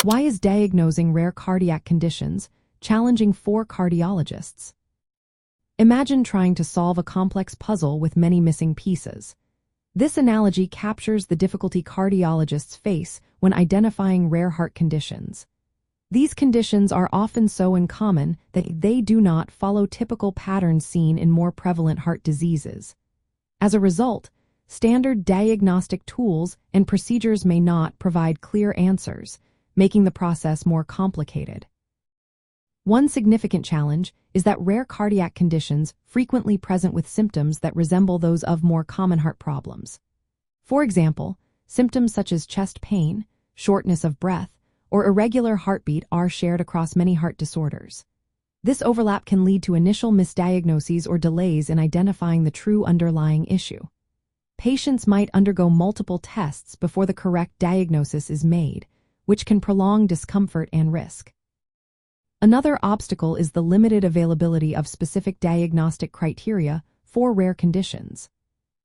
Why is diagnosing rare cardiac conditions challenging for cardiologists? Imagine trying to solve a complex puzzle with many missing pieces. This analogy captures the difficulty cardiologists face when identifying rare heart conditions. These conditions are often so uncommon that they do not follow typical patterns seen in more prevalent heart diseases. As a result, standard diagnostic tools and procedures may not provide clear answers, making the process more complicated. One significant challenge is that rare cardiac conditions frequently present with symptoms that resemble those of more common heart problems. For example, symptoms such as chest pain, shortness of breath, or irregular heartbeat are shared across many heart disorders. This overlap can lead to initial misdiagnoses or delays in identifying the true underlying issue. Patients might undergo multiple tests before the correct diagnosis is made, which can prolong discomfort and risk. Another obstacle is the limited availability of specific diagnostic criteria for rare conditions.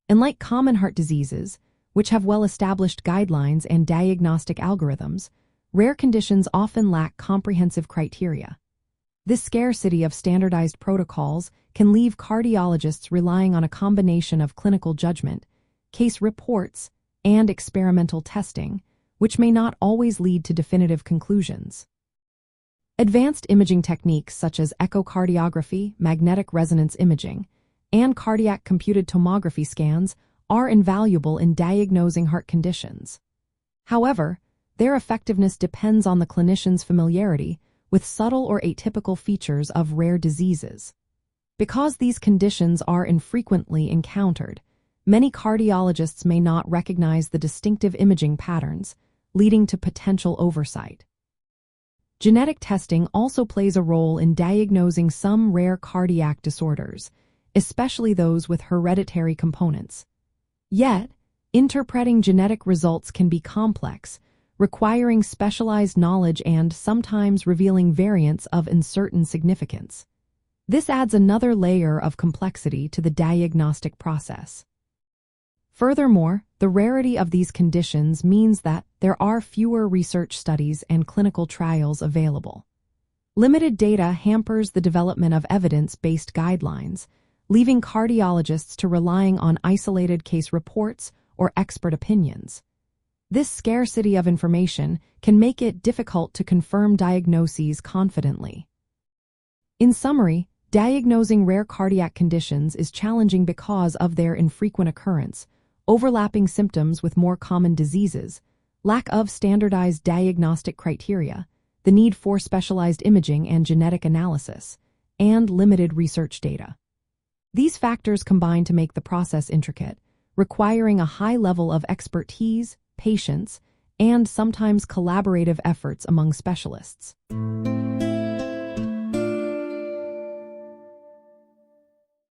Unlike common heart diseases, which have well-established guidelines and diagnostic algorithms, rare conditions often lack comprehensive criteria. This scarcity of standardized protocols can leave cardiologists relying on a combination of clinical judgment, case reports, and experimental testing, which may not always lead to definitive conclusions. Advanced imaging techniques such as echocardiography, magnetic resonance imaging, and cardiac computed tomography scans are invaluable in diagnosing heart conditions. However, their effectiveness depends on the clinician's familiarity with subtle or atypical features of rare diseases. Because these conditions are infrequently encountered, many cardiologists may not recognize the distinctive imaging patterns, leading to potential oversight. Genetic testing also plays a role in diagnosing some rare cardiac disorders, especially those with hereditary components. Yet, interpreting genetic results can be complex, requiring specialized knowledge and sometimes revealing variants of uncertain significance. This adds another layer of complexity to the diagnostic process. Furthermore, the rarity of these conditions means that there are fewer research studies and clinical trials available. Limited data hampers the development of evidence-based guidelines, leaving cardiologists to relying on isolated case reports or expert opinions. This scarcity of information can make it difficult to confirm diagnoses confidently. In summary, diagnosing rare cardiac conditions is challenging because of their infrequent occurrence, overlapping symptoms with more common diseases, lack of standardized diagnostic criteria, the need for specialized imaging and genetic analysis, and limited research data. These factors combine to make the process intricate, requiring a high level of expertise, patience, and sometimes collaborative efforts among specialists.